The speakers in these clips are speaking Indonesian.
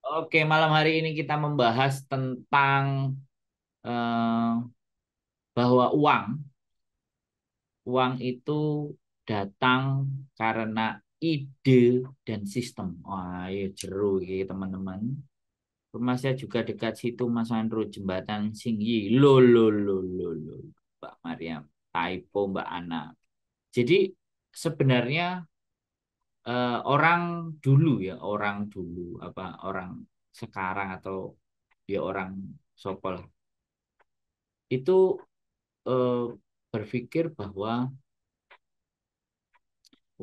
Oke, malam hari ini kita membahas tentang bahwa uang itu datang karena ide dan sistem. Wah, ya jeru iki teman-teman. Rumah saya juga dekat situ Mas Andro, jembatan Singgi. Lo. Mbak Mariam, typo Mbak Ana. Jadi sebenarnya orang dulu ya, orang dulu apa orang sekarang atau ya orang sopol itu eh, berpikir bahwa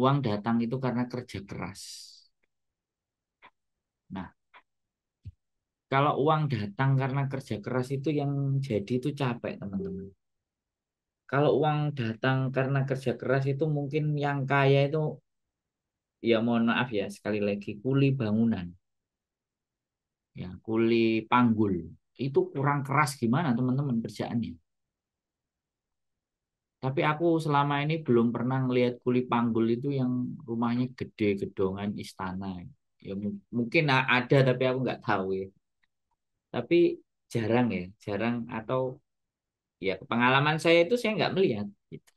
uang datang itu karena kerja keras. Nah, kalau uang datang karena kerja keras itu yang jadi itu capek, teman-teman. Kalau uang datang karena kerja keras itu mungkin yang kaya itu ya mohon maaf ya sekali lagi kuli bangunan, ya kuli panggul. Itu kurang keras gimana teman-teman kerjaannya. Tapi aku selama ini belum pernah ngelihat kuli panggul itu yang rumahnya gede gedongan istana. Ya mungkin ada tapi aku nggak tahu ya. Tapi jarang ya, jarang atau ya pengalaman saya itu saya nggak melihat gitu.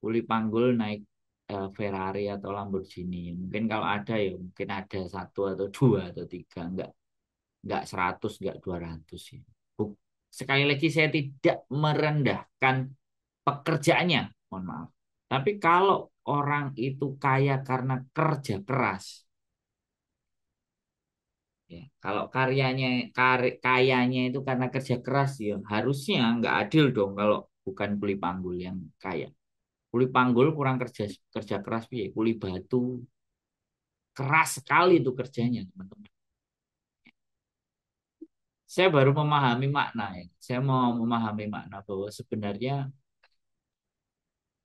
Kuli panggul naik Ferrari atau Lamborghini. Mungkin kalau ada ya mungkin ada satu atau dua atau tiga, nggak 100, nggak 200 ya. Bu- Sekali lagi saya tidak merendahkan pekerjaannya, mohon maaf. Tapi kalau orang itu kaya karena kerja keras, ya, kalau kayanya itu karena kerja keras ya harusnya nggak adil dong kalau bukan kuli panggul yang kaya. Kuli panggul kurang kerja kerja keras piye? Kuli batu keras sekali itu kerjanya, teman-teman. Saya baru memahami makna ya. Saya mau memahami makna bahwa sebenarnya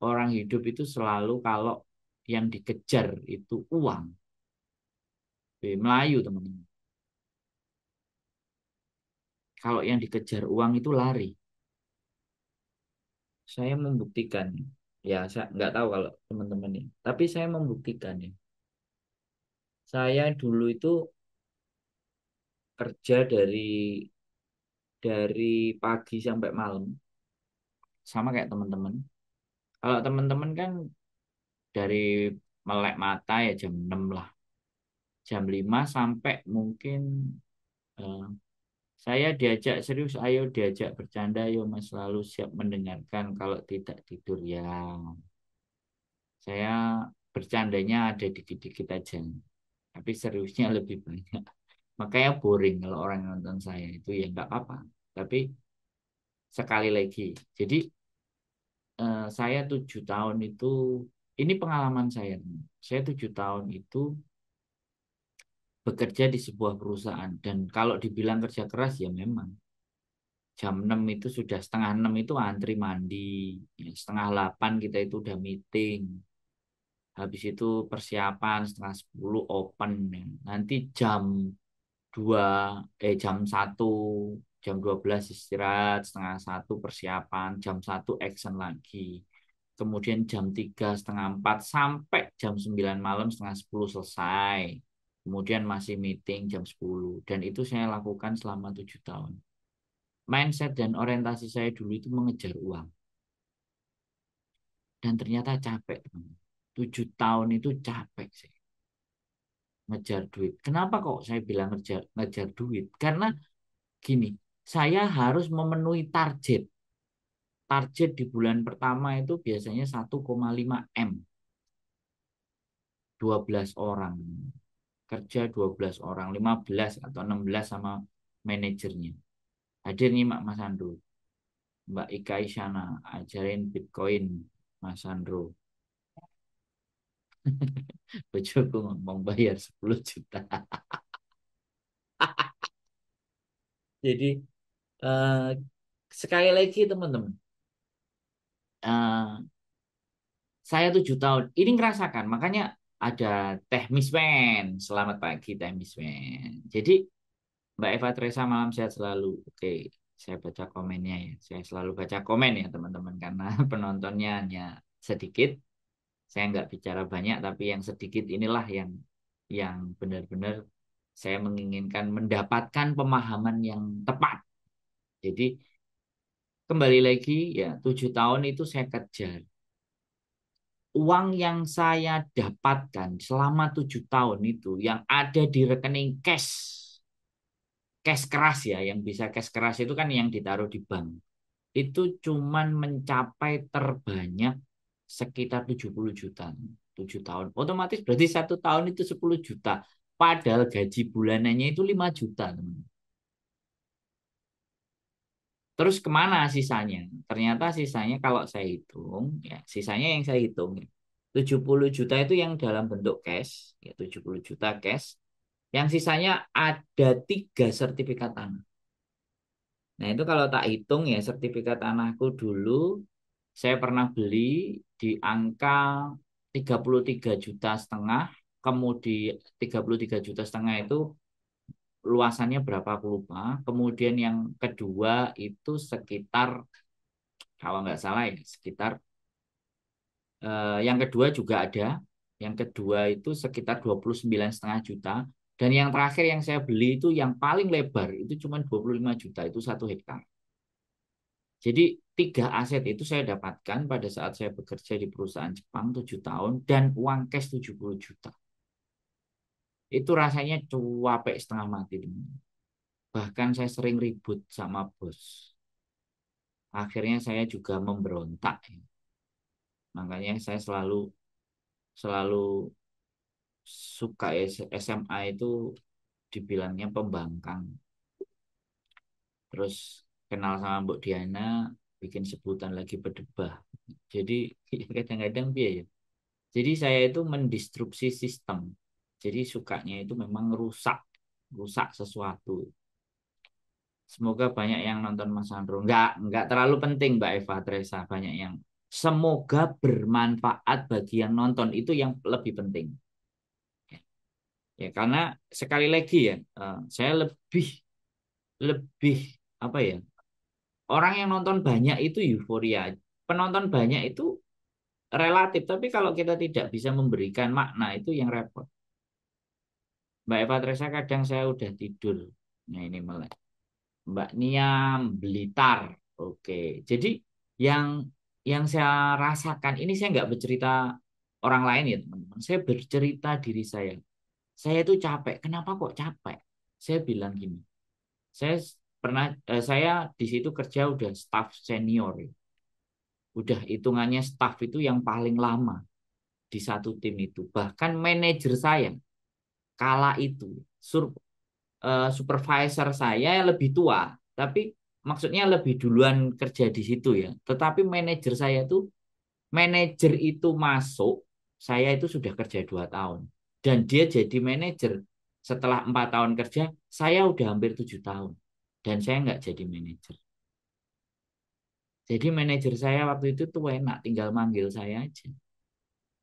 orang hidup itu selalu kalau yang dikejar itu uang. Melayu, teman-teman. Kalau yang dikejar uang itu lari. Saya membuktikan, ya saya nggak tahu kalau teman-teman ini, tapi saya membuktikan ya. Saya dulu itu kerja dari pagi sampai malam, sama kayak teman-teman. Kalau teman-teman kan dari melek mata ya jam 6 lah, jam 5 sampai mungkin eh, saya diajak serius, ayo diajak bercanda, ayo Mas selalu siap mendengarkan kalau tidak tidur ya. Saya bercandanya ada dikit-dikit aja, tapi seriusnya lebih banyak. Makanya boring kalau orang yang nonton saya itu ya nggak apa-apa. Tapi sekali lagi, jadi saya 7 tahun itu, ini pengalaman saya. Saya 7 tahun itu bekerja di sebuah perusahaan dan kalau dibilang kerja keras ya memang. Jam 6 itu sudah setengah 6 itu antri mandi, ya, setengah 8 kita itu udah meeting. Habis itu persiapan setengah 10 open. Ya. Nanti dua jam 1 jam 12 istirahat setengah 1 persiapan jam 1 action lagi kemudian jam 3 setengah 4 sampai jam 9 malam setengah 10 selesai kemudian masih meeting jam 10 dan itu saya lakukan selama 7 tahun. Mindset dan orientasi saya dulu itu mengejar uang dan ternyata capek, teman. 7 tahun itu capek sih ngejar duit. Kenapa kok saya bilang ngejar ngejar duit? Karena gini, saya harus memenuhi target. Target di bulan pertama itu biasanya 1,5 M, 12 orang. Kerja 12 orang, 15 atau 16 sama manajernya. Hadir nyimak Mas Andro. Mbak Ika Isyana, ajarin Bitcoin Mas Andro. Bojoku ngomong bayar 10 juta. Jadi eh, sekali lagi teman-teman, eh, saya 7 tahun ini ngerasakan, makanya ada Teh Miswen. Selamat pagi Teh Miswen. Jadi Mbak Eva Teresa malam sehat selalu. Oke, saya baca komennya ya. Saya selalu baca komen ya teman-teman karena penontonnya hanya sedikit. Saya nggak bicara banyak, tapi yang sedikit inilah yang benar-benar Saya menginginkan mendapatkan pemahaman yang tepat. Jadi kembali lagi ya 7 tahun itu saya kejar. Uang yang saya dapatkan selama 7 tahun itu yang ada di rekening cash keras ya, yang bisa cash keras itu kan yang ditaruh di bank. Itu cuman mencapai terbanyak sekitar 70 juta. 7 tahun. Otomatis berarti 1 tahun itu 10 juta. Padahal gaji bulanannya itu 5 juta. Teman. Terus kemana sisanya? Ternyata sisanya kalau saya hitung, ya sisanya yang saya hitung, ya, 70 juta itu yang dalam bentuk cash, ya 70 juta cash. Yang sisanya ada 3 sertifikat tanah. Nah itu kalau tak hitung ya sertifikat tanahku dulu saya pernah beli di angka 33,5 juta. Kemudian 33,5 juta itu luasannya berapa aku lupa. Kemudian yang kedua itu sekitar kalau nggak salah ya sekitar yang kedua juga ada. Yang kedua itu sekitar 29,5 juta. Dan yang terakhir yang saya beli itu yang paling lebar itu cuma 25 juta itu 1 hektar. Jadi 3 aset itu saya dapatkan pada saat saya bekerja di perusahaan Jepang 7 tahun dan uang cash 70 juta. Itu rasanya cuapek setengah mati. Bahkan saya sering ribut sama bos. Akhirnya saya juga memberontak. Makanya saya selalu selalu suka SMA itu dibilangnya pembangkang. Terus kenal sama Mbok Diana bikin sebutan lagi berdebah. Jadi kadang-kadang biaya. Jadi saya itu mendistruksi sistem. Jadi sukanya itu memang rusak sesuatu. Semoga banyak yang nonton Mas Sandro. Enggak terlalu penting Mbak Eva Teresa, banyak yang semoga bermanfaat bagi yang nonton itu yang lebih penting. Ya, karena sekali lagi ya, saya lebih lebih apa ya? Orang yang nonton banyak itu euforia. Penonton banyak itu relatif, tapi kalau kita tidak bisa memberikan makna itu yang repot. Mbak Eva Teresa kadang saya udah tidur. Nah ini melek. Mbak Niam Blitar. Oke. Jadi yang yang saya rasakan ini saya nggak bercerita orang lain ya teman-teman. Saya bercerita diri saya. Saya itu capek. Kenapa kok capek? Saya bilang gini. Saya saya di situ kerja udah staff senior. Ya. Udah hitungannya staff itu yang paling lama di satu tim itu. Bahkan manajer saya kala itu supervisor saya lebih tua, tapi maksudnya lebih duluan kerja di situ ya. Tetapi manajer itu masuk, saya itu sudah kerja 2 tahun dan dia jadi manajer setelah 4 tahun kerja, saya udah hampir 7 tahun dan saya nggak jadi manajer. Jadi manajer saya waktu itu tuh enak, tinggal manggil saya aja.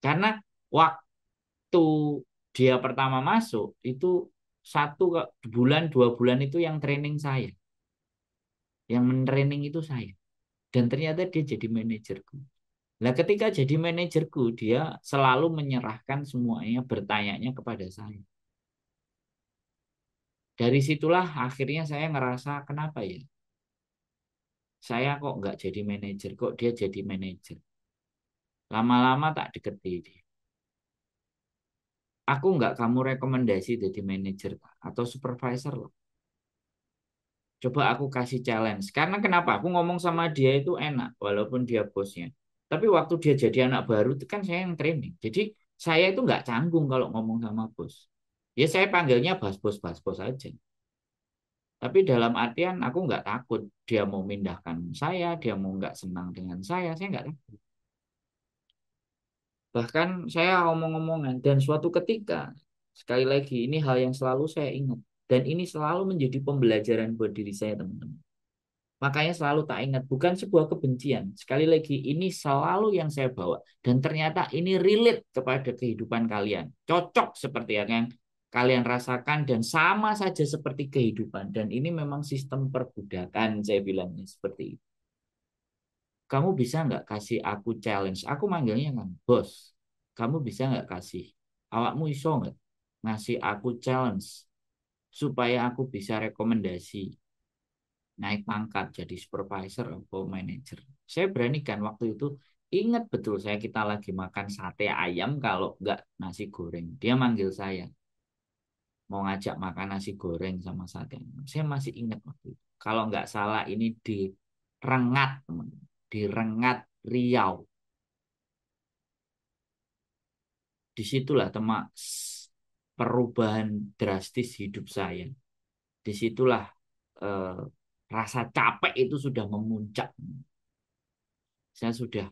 Karena waktu dia pertama masuk itu 1 bulan 2 bulan itu yang training saya. Yang mentraining itu saya. Dan ternyata dia jadi manajerku. Nah, ketika jadi manajerku, dia selalu menyerahkan semuanya, bertanya kepada saya. Dari situlah akhirnya saya ngerasa kenapa ya? Saya kok nggak jadi manajer, kok dia jadi manajer. Lama-lama tak deketi dia. Aku nggak kamu rekomendasi jadi manajer atau supervisor loh. Coba aku kasih challenge. Karena kenapa? Aku ngomong sama dia itu enak, walaupun dia bosnya. Tapi waktu dia jadi anak baru, itu kan saya yang training. Jadi saya itu nggak canggung kalau ngomong sama bos. Ya saya panggilnya bas bos aja. Tapi dalam artian aku nggak takut dia mau mindahkan saya, dia mau nggak senang dengan saya nggak takut. Bahkan saya omong-omongan dan suatu ketika, sekali lagi ini hal yang selalu saya ingat. Dan ini selalu menjadi pembelajaran buat diri saya teman-teman. Makanya selalu tak ingat, bukan sebuah kebencian. Sekali lagi, ini selalu yang saya bawa. Dan ternyata ini relate kepada kehidupan kalian. Cocok seperti yang kalian rasakan dan sama saja seperti kehidupan. Dan ini memang sistem perbudakan, saya bilangnya seperti itu. Kamu bisa nggak kasih aku challenge? Aku manggilnya kan, bos. Kamu bisa nggak kasih? Awakmu iso nggak ngasih aku challenge? supaya aku bisa rekomendasi naik pangkat jadi supervisor atau manager. Saya beranikan waktu itu, ingat betul saya kita lagi makan sate ayam kalau nggak nasi goreng. Dia manggil saya mau ngajak makan nasi goreng sama sate ayam. Saya masih ingat waktu itu. Kalau nggak salah ini di Rengat, teman. Di Rengat Riau. Disitulah temak perubahan drastis hidup saya. Disitulah eh, rasa capek itu sudah memuncak. Saya sudah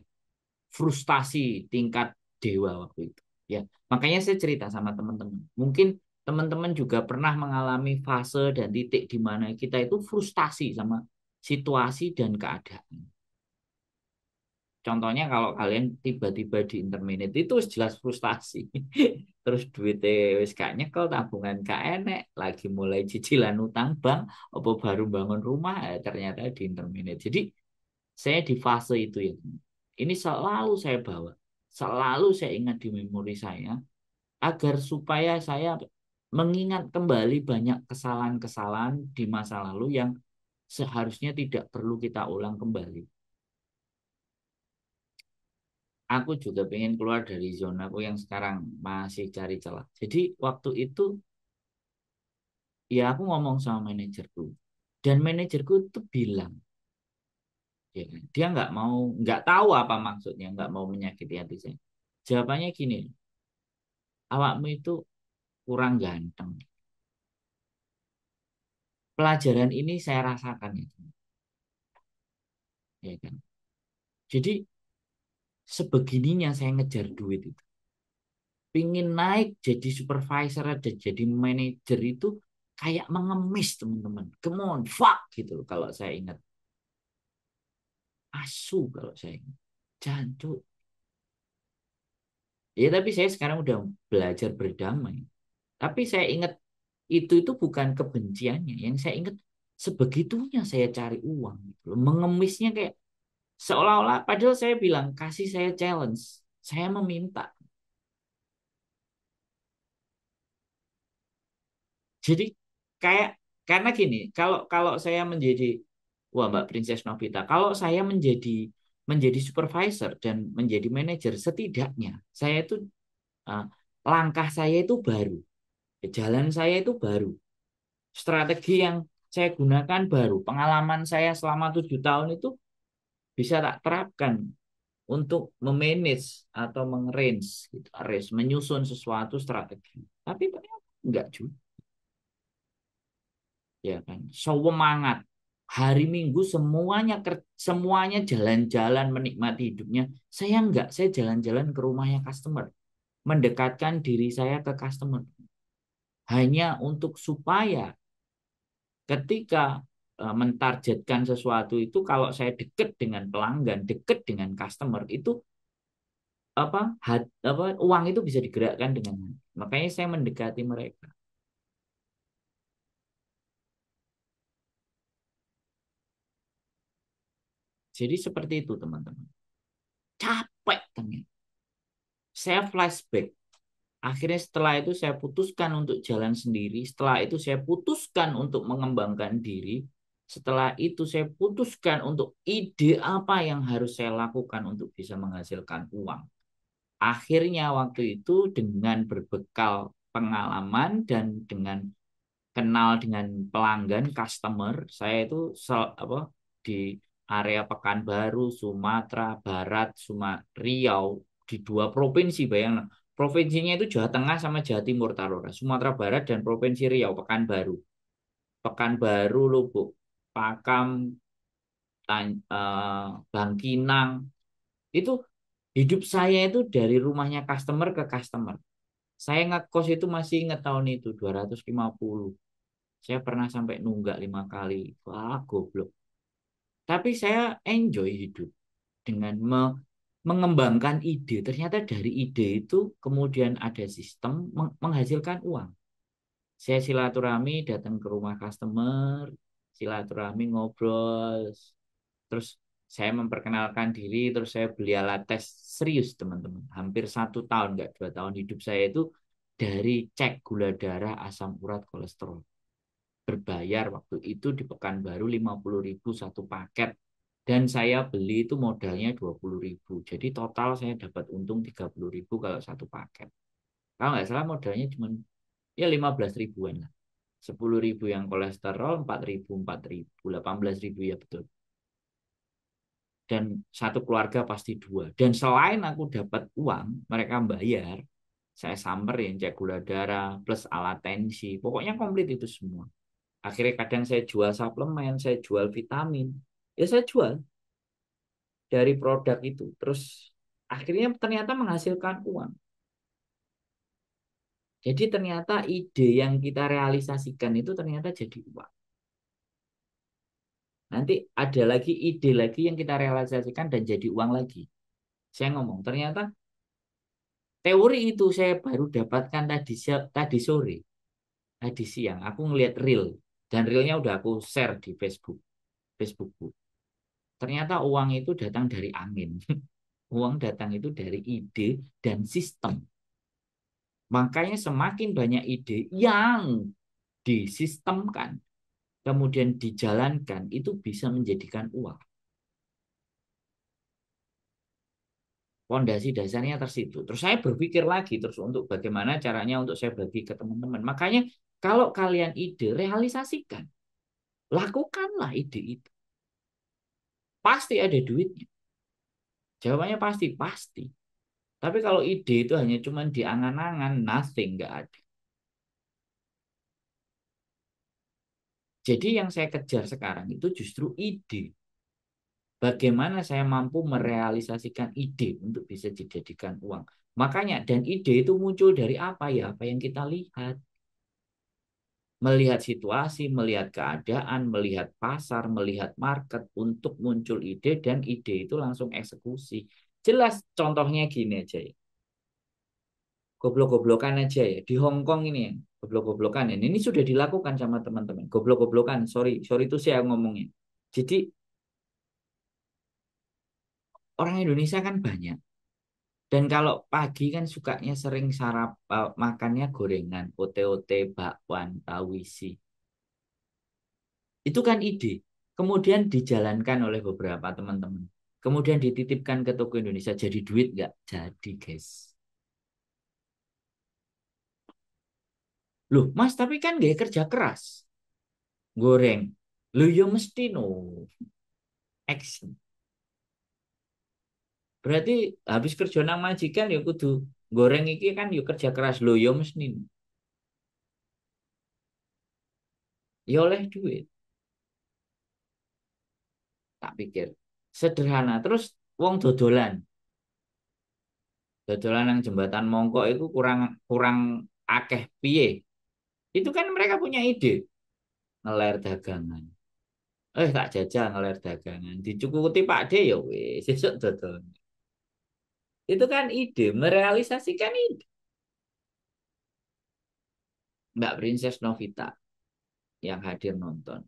frustasi tingkat dewa waktu itu. Ya, makanya saya cerita sama teman-teman. Mungkin teman-teman juga pernah mengalami fase dan titik di mana kita itu frustasi sama situasi dan keadaan. Contohnya kalau kalian tiba-tiba di intermediate itu jelas frustasi. Terus duitnya wis gak nyekel, tabungan gak enek, lagi mulai cicilan utang bank, apa baru bangun rumah, ternyata di intermediate. Jadi saya di fase itu ya. Ini selalu saya bawa, selalu saya ingat di memori saya, agar supaya saya mengingat kembali banyak kesalahan-kesalahan di masa lalu yang seharusnya tidak perlu kita ulang kembali. Aku juga pengen keluar dari zona aku yang sekarang masih cari celah. Jadi waktu itu ya aku ngomong sama manajerku dan manajerku itu bilang, ya, kan, dia nggak tahu apa maksudnya, nggak mau menyakiti hati saya. Jawabannya gini, awakmu itu kurang ganteng. Pelajaran ini saya rasakan itu, ya kan. Jadi sebegininya saya ngejar duit itu. Pingin naik jadi supervisor ada jadi manajer itu kayak mengemis teman-teman. Come on, fuck gitu loh kalau saya ingat. Asu kalau saya ingat. Jancuk. Ya tapi saya sekarang udah belajar berdamai. Tapi saya ingat itu bukan kebenciannya. Yang saya ingat sebegitunya saya cari uang gitu loh. Mengemisnya kayak seolah-olah padahal saya bilang kasih saya challenge. Saya meminta. Jadi kayak karena gini, kalau kalau saya menjadi wah Mbak Princess Novita, kalau saya menjadi supervisor dan menjadi manajer, setidaknya saya itu uh, langkah saya itu baru, jalan saya itu baru, strategi yang saya gunakan baru, pengalaman saya selama 7 tahun itu bisa tak terapkan untuk memanage atau mengarrange, gitu, menyusun sesuatu strategi. Tapi ternyata enggak juga. Ya kan semangat hari Minggu semuanya jalan-jalan menikmati hidupnya saya enggak saya jalan-jalan ke rumahnya customer mendekatkan diri saya ke customer hanya untuk supaya ketika mentargetkan sesuatu itu kalau saya dekat dengan pelanggan dekat dengan customer itu apa uang itu bisa digerakkan dengan makanya saya mendekati mereka jadi seperti itu teman-teman capek ternyata saya flashback. Akhirnya setelah itu saya putuskan untuk jalan sendiri. Setelah itu saya putuskan untuk mengembangkan diri. Setelah itu saya putuskan untuk ide apa yang harus saya lakukan untuk bisa menghasilkan uang. Akhirnya waktu itu dengan berbekal pengalaman dan dengan kenal dengan pelanggan customer saya itu di area Pekanbaru Sumatera Barat Riau di 2 provinsi bayang provinsinya itu Jawa Tengah sama Jawa Timur taruhlah Sumatera Barat dan Provinsi Riau Pekanbaru Lubuk Pakam Bangkinang itu hidup saya itu dari rumahnya customer ke customer saya ngekos itu masih ingat tahun itu 250. Saya pernah sampai nunggak 5 kali. Wah, goblok. Tapi saya enjoy hidup dengan mengembangkan ide. Ternyata dari ide itu kemudian ada sistem menghasilkan uang. Saya silaturahmi datang ke rumah customer, silaturahmi ngobrol, terus saya memperkenalkan diri, terus saya beli alat tes serius teman-teman. Hampir 1 tahun, nggak 2 tahun hidup saya itu dari cek gula darah, asam urat, kolesterol. berbayar waktu itu di Pekanbaru 50.000 satu paket. Dan saya beli itu modalnya 20.000. Jadi total saya dapat untung 30.000 kalau satu paket. Kalau nggak salah modalnya cuma ya 15 ribuan lah. 10.000 yang kolesterol, 4.000, 4.000, 18.000 ya betul. Dan satu keluarga pasti dua. Dan selain aku dapat uang, mereka bayar, saya samperin cek gula darah plus alat tensi. Pokoknya komplit itu semua. Akhirnya kadang saya jual suplemen, saya jual vitamin. Ya saya jual dari produk itu. Terus akhirnya ternyata menghasilkan uang. Jadi ternyata ide yang kita realisasikan itu ternyata jadi uang. Nanti ada lagi ide lagi yang kita realisasikan dan jadi uang lagi. Saya ngomong, ternyata teori itu saya baru dapatkan tadi sore, tadi siang. Aku ngelihat reel dan reelnya udah aku share di Facebookku. Ternyata uang itu datang dari angin. Uang datang itu dari ide dan sistem. Makanya semakin banyak ide yang disistemkan, kemudian dijalankan, itu bisa menjadikan uang. Fondasi dasarnya tersitu. Terus saya berpikir lagi terus untuk bagaimana caranya untuk saya bagi ke teman-teman. Makanya kalau kalian ide, realisasikan. Lakukanlah ide itu. Pasti ada duitnya. Jawabannya pasti, pasti. Tapi kalau ide itu hanya cuma di angan-angan, nothing, nggak ada. Jadi yang saya kejar sekarang itu justru ide. Bagaimana saya mampu merealisasikan ide untuk bisa dijadikan uang. Makanya, dan ide itu muncul dari apa ya? Apa yang kita lihat. Melihat situasi, melihat keadaan, melihat pasar, melihat market untuk muncul ide dan ide itu langsung eksekusi. Jelas contohnya gini aja ya. Goblok-goblokan aja ya. Di Hong Kong ini ya. Goblok-goblokan ini. Ini sudah dilakukan sama teman-teman. Goblok-goblokan. Sorry, sorry itu saya ngomongnya. Jadi orang Indonesia kan banyak. Dan kalau pagi kan sukanya sering makannya gorengan, ote-ote, bakwan, tahu isi. Itu kan ide. Kemudian dijalankan oleh beberapa teman-teman. Kemudian dititipkan ke toko Indonesia. Jadi duit nggak? Jadi guys. Loh mas tapi kan nggak kerja keras. Goreng. Loh ya mesti no. Action. Berarti habis kerja nang majikan ya kudu goreng iki kan ya kerja keras. Loh ya mesti no. Ya oleh duit. Tak pikir. Sederhana. Terus wong dodolan. Dodolan yang jembatan Mongkok itu kurang kurang akeh piye. Itu kan mereka punya ide. Ngeler dagangan. Tak jajal ngeler dagangan. Dicukuti Pak D ya wis sesuk dodol. Itu kan ide, merealisasikan ide. Mbak Princess Novita yang hadir nonton.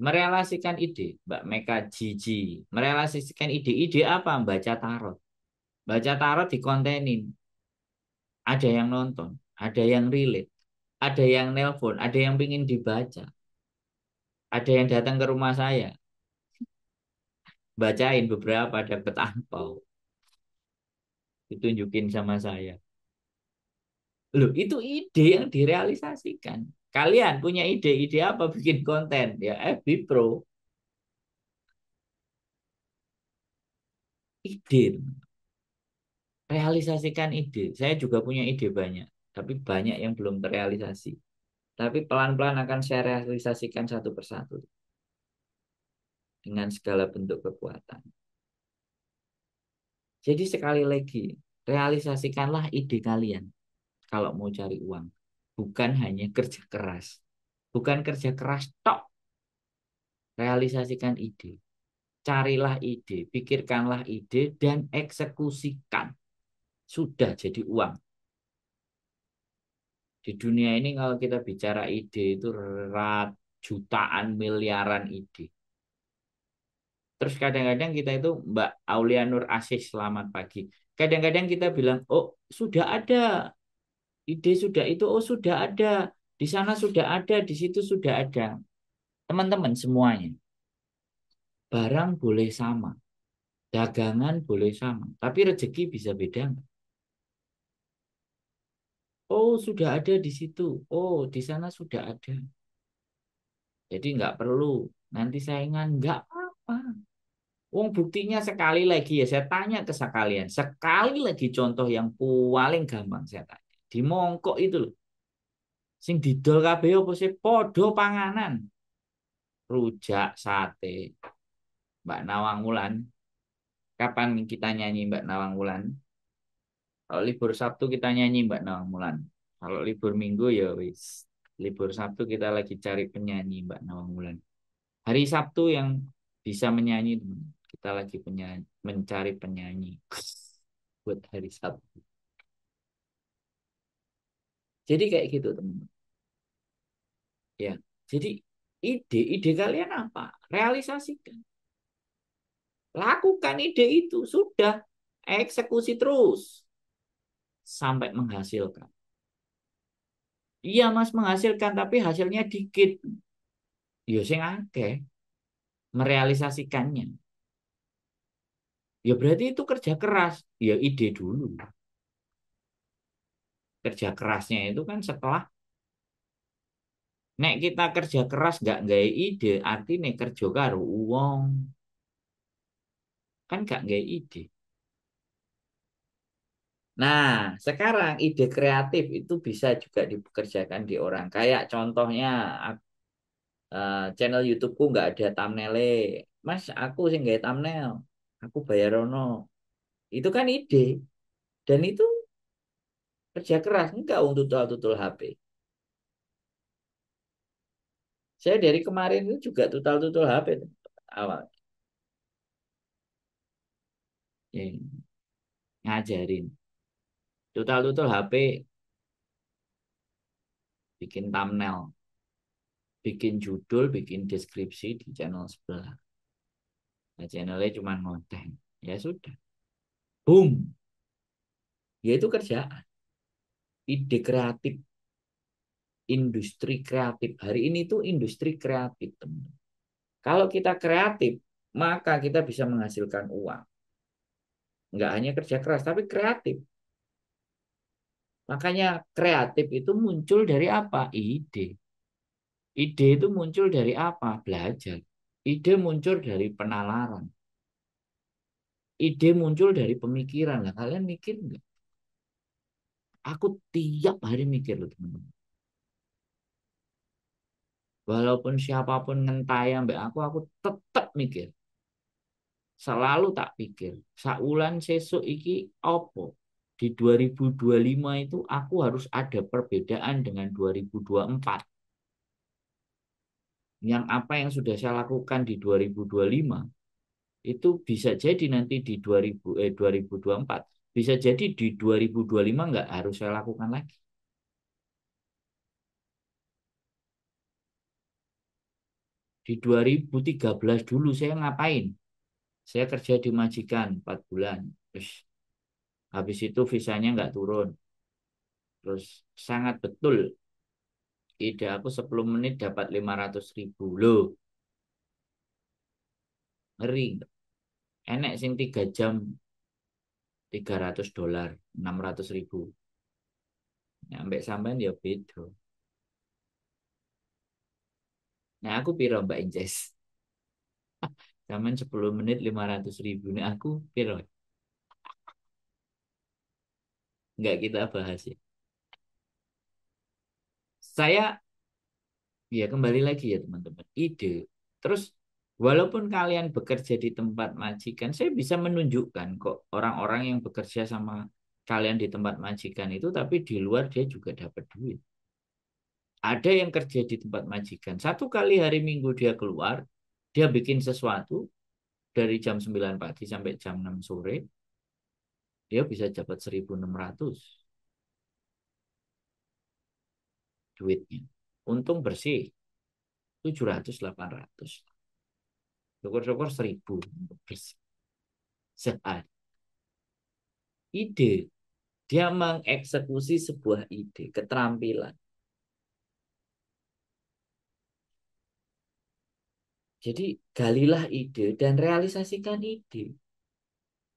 Merealisasikan ide, Mbak Meka Gigi. Merealisasikan ide-ide apa? Baca tarot. Baca tarot dikontenin. Ada yang nonton, ada yang relate, ada yang nelpon, ada yang pingin dibaca. Ada yang datang ke rumah saya, bacain beberapa dapat angpau. Ditunjukin sama saya. Loh, itu ide yang direalisasikan. Kalian punya ide-ide apa bikin konten? Ya, FB Pro. Ide. Realisasikan ide. Saya juga punya ide banyak. Tapi banyak yang belum terrealisasi. Tapi pelan-pelan akan saya realisasikan satu persatu. Dengan segala bentuk kekuatan. Jadi sekali lagi, realisasikanlah ide kalian. Kalau mau cari uang. Bukan hanya kerja keras. Bukan kerja keras tok. Realisasikan ide. Carilah ide, pikirkanlah ide, dan eksekusikan. Sudah jadi uang. Di dunia ini kalau kita bicara ide itu jutaan miliaran ide. Terus kadang-kadang kita itu Mbak Aulia Nur Asih selamat pagi. Kadang-kadang kita bilang, oh sudah ada ide sudah itu, oh sudah ada. Di sana sudah ada, di situ sudah ada. Teman-teman semuanya, barang boleh sama, dagangan boleh sama, tapi rezeki bisa beda nggak? Oh, sudah ada di situ. Oh, di sana sudah ada. Jadi nggak perlu nanti saingan, nggak apa-apa. Wong buktinya sekali lagi ya saya tanya ke sekalian. Sekali lagi contoh yang paling gampang saya tanya. Di mongkok itu loh. Sing didol kabeh apa sih? Podo panganan. Rujak, sate. Mbak Nawang Wulan. Kapan kita nyanyi Mbak Nawang Wulan? Kalau libur Sabtu kita nyanyi Mbak Nawang Wulan. Kalau libur Minggu ya wis. Libur Sabtu kita lagi cari penyanyi Mbak Nawang Wulan. Hari Sabtu yang bisa menyanyi teman. Kita lagi penyanyi, mencari penyanyi buat hari Sabtu. Jadi kayak gitu teman. Ya. Jadi ide kalian apa? Realisasikan. Lakukan ide itu. Sudah. Eksekusi terus. Sampai menghasilkan. Iya mas menghasilkan tapi hasilnya dikit. Ya sing akeh merealisasikannya. Ya berarti itu kerja keras. Ya ide dulu. Kerja kerasnya itu kan setelah nek kita kerja keras nggak gaya ide, artinya kerja karo uang kan nggak gaya ide. Nah, sekarang ide kreatif itu bisa juga dipekerjakan di orang. Kayak contohnya channel YouTubeku nggak ada thumbnailnya. Mas, aku sih nggak thumbnail. Aku bayar ono. Itu kan ide dan itu kerja keras enggak untuk tutul-tutul HP. Saya dari kemarin itu juga tutul-tutul HP awal. Ya, ngajarin. Tutul-tutul HP bikin thumbnail, bikin judul, bikin deskripsi di channel sebelah. Nah, channelnya cuma ngonten. Ya sudah. Boom. Ya itu kerjaan. Ide kreatif. Industri kreatif. Hari ini tuh industri kreatif, teman. Kalau kita kreatif, maka kita bisa menghasilkan uang. Nggak hanya kerja keras, tapi kreatif. Makanya kreatif itu muncul dari apa? Ide. Ide itu muncul dari apa? Belajar. Ide muncul dari penalaran. Ide muncul dari pemikiran. Lah, kalian mikir nggak? Aku tiap hari mikir loh teman-teman. Walaupun siapapun ngentai ambek aku tetap mikir. Selalu tak pikir. Saulan sesuk iki opo? Di 2025 itu aku harus ada perbedaan dengan 2024. Yang apa yang sudah saya lakukan di 2025 itu bisa jadi nanti di 2024 bisa jadi di 2025 nggak harus saya lakukan lagi. Di 2013 dulu saya ngapain? Saya kerja di majikan 4 bulan. Terus habis itu visanya nggak turun. Terus sangat betul ide aku 10 menit dapat 500.000 loh. Ngeri nggak? Enek sing 3 jam $300, 600.000. Nyampe sampean ya beda. Nah aku piro Mbak Inces? Sampean 10 menit 500.000. Nah aku piro? Nggak kita bahas ya. Saya ya kembali lagi ya teman-teman. Ide. Terus walaupun kalian bekerja di tempat majikan, saya bisa menunjukkan kok orang-orang yang bekerja sama kalian di tempat majikan itu, tapi di luar dia juga dapat duit. Ada yang kerja di tempat majikan. Satu kali hari Minggu dia keluar, dia bikin sesuatu dari jam 9 pagi sampai jam 6 sore, dia bisa dapat 1.600 duitnya. Untung bersih 700 800. Syukur-syukur 1.000 bersih sehari. Ide. Dia mengeksekusi sebuah ide, keterampilan. Jadi galilah ide dan realisasikan ide.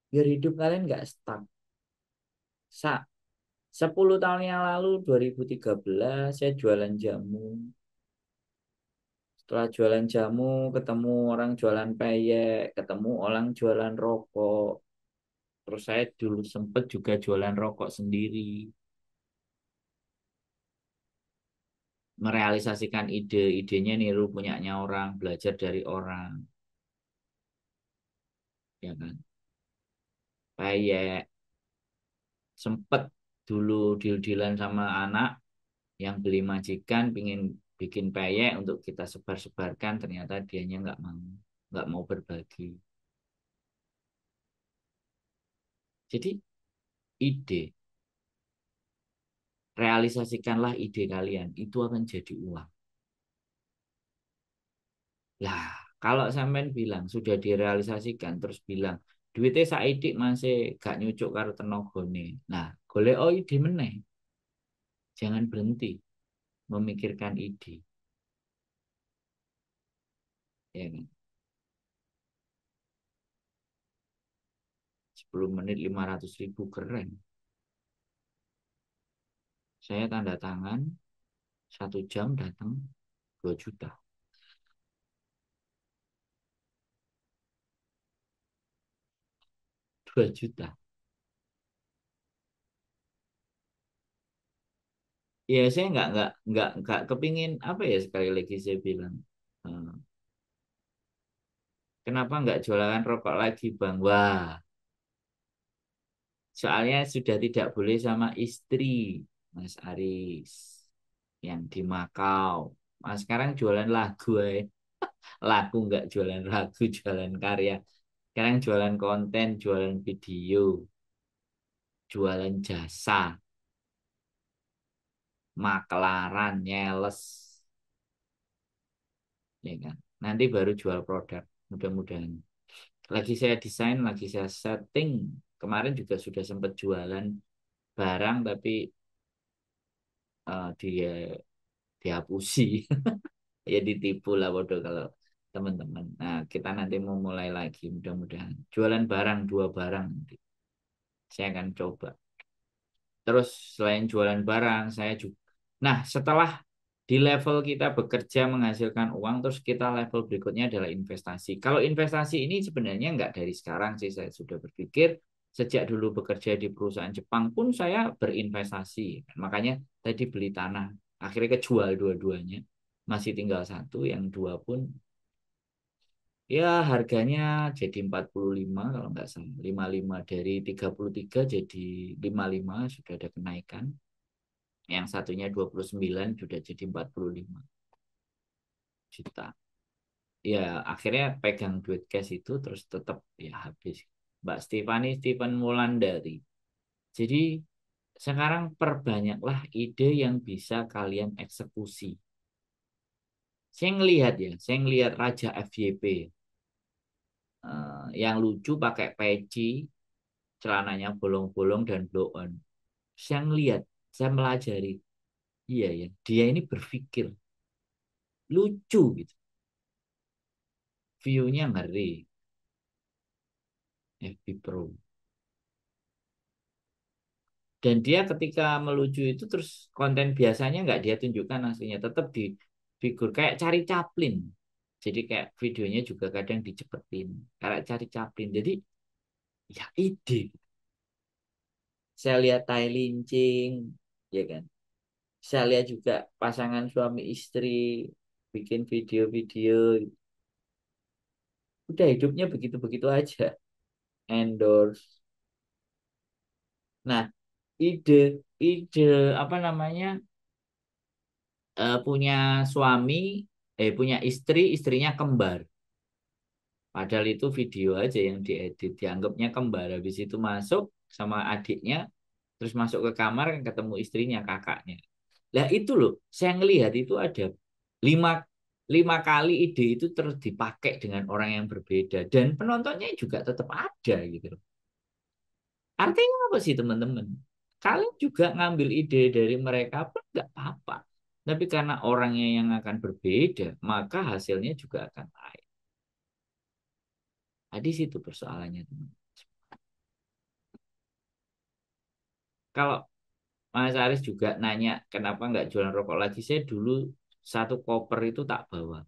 Biar hidup kalian nggak stuck. Sa 10 tahun yang lalu, 2013, saya jualan jamu. Setelah jualan jamu, ketemu orang jualan peyek, ketemu orang jualan rokok. Terus saya dulu sempet juga jualan rokok sendiri. Merealisasikan ide, idenya niru punyanya orang, belajar dari orang, ya kan? Peyek, sempet dulu deal-dealan sama anak yang beli majikan, pingin bikin peyek untuk kita sebar-sebarkan, ternyata dianya nggak mau berbagi. Jadi ide, realisasikanlah ide kalian, itu akan jadi uang. Lah, kalau sampean bilang sudah direalisasikan terus bilang duitnya saidik masih gak nyucuk karo tenagane. Nah, golek ide meneh. Jangan berhenti memikirkan ide, ya kan? 10 menit 500.000 keren. Saya tanda tangan 1 jam datang 2 juta. 2 juta. Ya saya nggak kepingin apa ya sekali lagi saya bilang. eh, Kenapa nggak jualan rokok lagi Bang? Wah, soalnya sudah tidak boleh sama istri, Mas Aris, yang di Makau. Mas sekarang jualan lagu, lagu nggak jualan lagu, jualan karya. Sekarang jualan konten, jualan video, jualan jasa, maklaran, nyales, ya kan? Nanti baru jual produk, mudah-mudahan. Lagi saya desain, lagi saya setting. Kemarin juga sudah sempat jualan barang, tapi dia dihapusi. Ya ditipu lah bodoh kalau teman-teman. Nah, kita nanti mau mulai lagi mudah-mudahan. Jualan barang, 2 barang nanti. Saya akan coba. Terus selain jualan barang, saya juga. Nah, setelah di level kita bekerja menghasilkan uang, terus kita level berikutnya adalah investasi. Kalau investasi ini sebenarnya nggak dari sekarang sih, saya sudah berpikir sejak dulu bekerja di perusahaan Jepang pun saya berinvestasi. Makanya tadi beli tanah, akhirnya kejual dua-duanya. Masih tinggal satu, yang dua pun ya harganya jadi 45 kalau nggak salah. 55 dari 33 jadi 55 sudah ada kenaikan. Yang satunya 29 sudah jadi 45 juta. Ya akhirnya pegang duit cash itu terus tetap ya habis. Mbak Stefani Steven Wulandari. Jadi sekarang perbanyaklah ide yang bisa kalian eksekusi. Saya ngelihat Raja FYP yang lucu pakai peci, celananya bolong-bolong dan blow on. Saya ngelihat, saya melajari, iya ya, dia ini berpikir lucu gitu, view-nya ngeri, FB Pro. Dan dia ketika melucu itu terus konten biasanya nggak dia tunjukkan aslinya, tetap di figur kayak cari Chaplin. Jadi kayak videonya juga kadang dicepetin, kayak cari Chaplin. Jadi ya ide. Saya lihat Tai Lincing, ya kan. Saya lihat juga pasangan suami istri bikin video-video, udah hidupnya begitu-begitu aja. Endorse. Nah, ide ide apa namanya? Punya suami, punya istri, istrinya kembar. Padahal itu video aja yang diedit, dianggapnya kembar. Habis itu masuk sama adiknya, terus masuk ke kamar kan ketemu istrinya, kakaknya. Lah itu loh, saya ngelihat itu ada lima, 5 kali ide itu terus dipakai dengan orang yang berbeda dan penontonnya juga tetap ada gitu loh. Artinya apa sih teman-teman? Kalian juga ngambil ide dari mereka pun nggak apa-apa. Tapi karena orangnya yang akan berbeda, maka hasilnya juga akan lain. Nah, di situ persoalannya, teman. Kalau Mas Aris juga nanya kenapa nggak jualan rokok lagi, saya dulu satu koper itu tak bawa.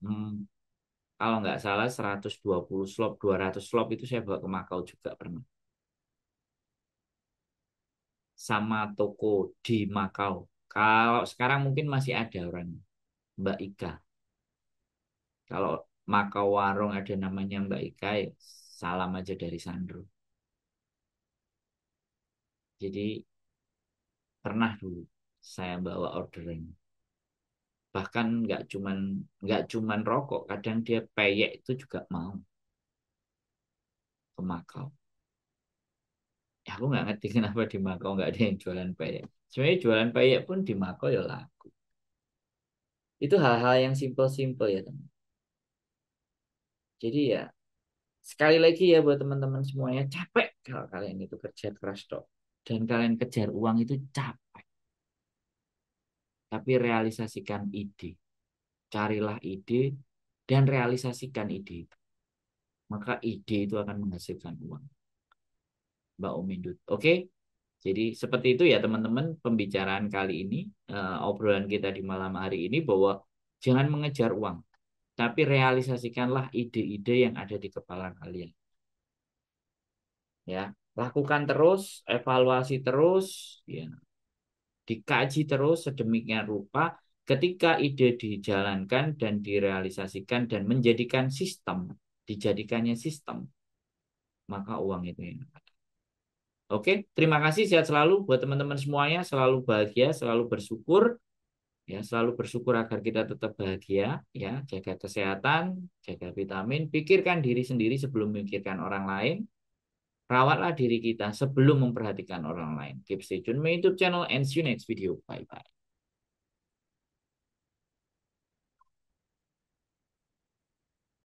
Kalau nggak salah 120 slop, 200 slop itu saya bawa ke Makau juga pernah. Sama toko di Makau. Kalau sekarang mungkin masih ada orang, Mbak Ika. Kalau Makau warung ada namanya Mbak Ika, ya salam aja dari Sandro. Jadi pernah dulu saya bawa orderan. Bahkan nggak cuman rokok, kadang dia peyek itu juga mau ke Makau. Ya, aku nggak ngerti kenapa di Makau nggak ada yang jualan peyek. Sebenarnya jualan peyek pun di Makau ya laku. Itu hal-hal yang simple-simple ya teman. Jadi ya sekali lagi ya buat teman-teman semuanya, capek kalau kalian itu kerja keras tok. Dan kalian kejar uang itu capek. Tapi realisasikan ide. Carilah ide dan realisasikan ide itu. Maka ide itu akan menghasilkan uang. Mbak Umindut. Oke? Jadi seperti itu ya teman-teman pembicaraan kali ini, obrolan kita di malam hari ini bahwa jangan mengejar uang, tapi realisasikanlah ide-ide yang ada di kepala kalian. Ya, lakukan terus, evaluasi terus, ya, dikaji terus sedemikian rupa. Ketika ide dijalankan dan direalisasikan dan menjadikan sistem, dijadikannya sistem, maka uang itu yang ada. Oke, terima kasih, sehat selalu buat teman-teman semuanya, selalu bahagia, selalu bersyukur. Ya, selalu bersyukur agar kita tetap bahagia, ya, jaga kesehatan, jaga vitamin, pikirkan diri sendiri sebelum memikirkan orang lain, rawatlah diri kita sebelum memperhatikan orang lain. Keep stay tune my YouTube channel and see you next video. Bye bye.